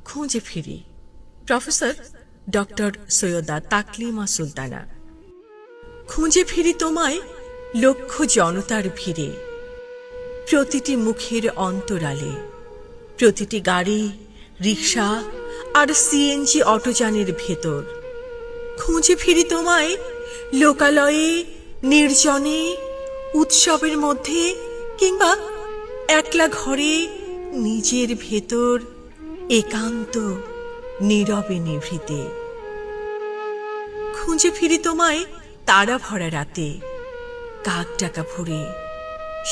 খুঁজে ফিরি। Professor doctor Syeda Taklima Sultana. খুঁজে ফিরি তোমায় লক্ষ জনতার ভিড়ে, প্রতিটি মুখের অন্তরালে, প্রতিটি গাড়ি, রিক্সা আর সিএনজি অটোযানের ভেতর। খুঁজে ফিরি তোমায় লোকালয়ে, নির্জনে, উৎসবের মধ্যে, কিংবা একলা ঘরে, নিজের ভেতর, একান্ত নীরবে নিভৃতে। খুঁজে ফিরি তোমায় তারা ভরা রাতে, কাক ডাকা ভোরে,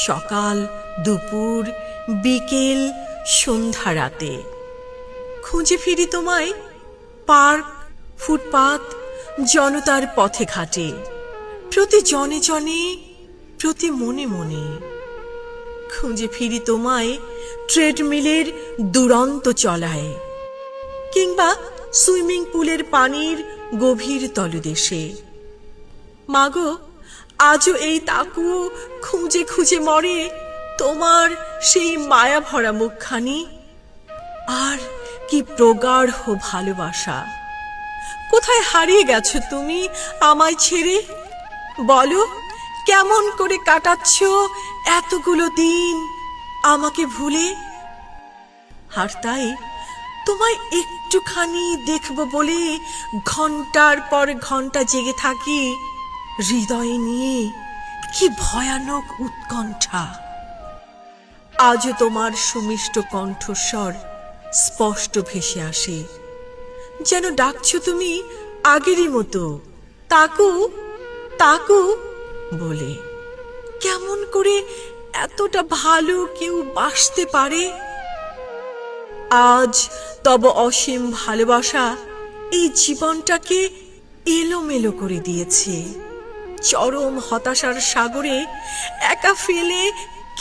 সকাল, দুপুর, বিকেল, সন্ধ্যা রাতে। খুঁজে ফিরি তোমায় পার্ক, ফুটপাত, জনতার পথে ঘাটে, প্রতি জনে জনে, প্রতি মনে মনে। খুঁজে ফিরি তোমায় ট্রেডমিলের দুরন্ত চলায়, কিংবা সুইমিং পুলের পানির গভীর তলদেশে। মাগো, আজও এই তাকু খুঁজে খুঁজে মরে তোমার সেই মায়া ভরা মুখখানি। আর কি প্রগাঢ় ভালোবাসা! কোথায় হারিয়ে গেছো তুমি আমায় ছেড়ে? বলো, কেমন করে কাটাচ্ছ এতগুলো দিন আমাকে ভুলে? আর তাই তোমায় একটুখানি দেখব বলে ঘন্টার পর ঘন্টা জেগে থাকি, হৃদয়ে নিয়ে কি ভয়ানক উৎকণ্ঠা। আজও তোমার সুমিষ্ট কণ্ঠস্বর স্পষ্ট ভেসে আসে, যেন ডাকছো তুমি আগেরই মতো, তাকু তাকু বলে। কেমন করে এতটা ভালো কেউ বাসতে পারে? আজ তব অসীম ভালোবাসা এই জীবনটাকে এলোমেলো করে দিয়েছে। চরম হতাশার সাগরে একা ফেলে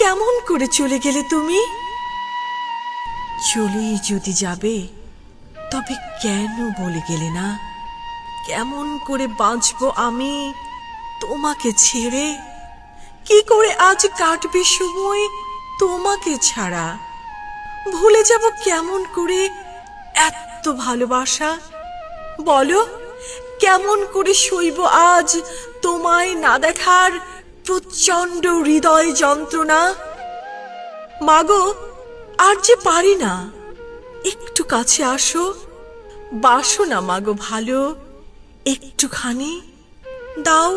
কেমন করে চলে গেলে তুমি? চলেই যদি যাবে, তবে কেন বলে গেলে না? কেমন করে বাঁচবো আমি তোমাকে ছেড়ে? কি করে আজ কাটবে সময় তোমাকে ছাড়া? ভুলে যাব কেমন করে এত ভালোবাসা? বলো, কেমন করে সইব আজ তোমায় না দেখার প্রচন্ড হৃদয় যন্ত্রণা? মাগো, আর যে পারি না, একটু কাছে আসো, বাসো না মাগো ভালো, একটুখানি দাও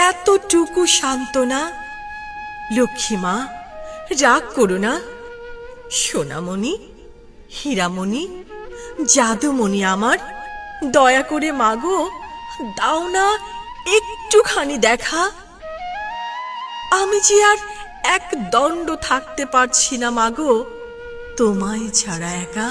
এতটুকু সান্ত্বনা। লক্ষ্মী মা, রাগ করো না। সোনামণি, হীরামণি, জাদুমণি আমার, দয়া করে মাগো দাও না একটুখানি দেখা। আমি যে আর এক দণ্ড থাকতে পারছি না মাগো তোমায় ছাড়া একা।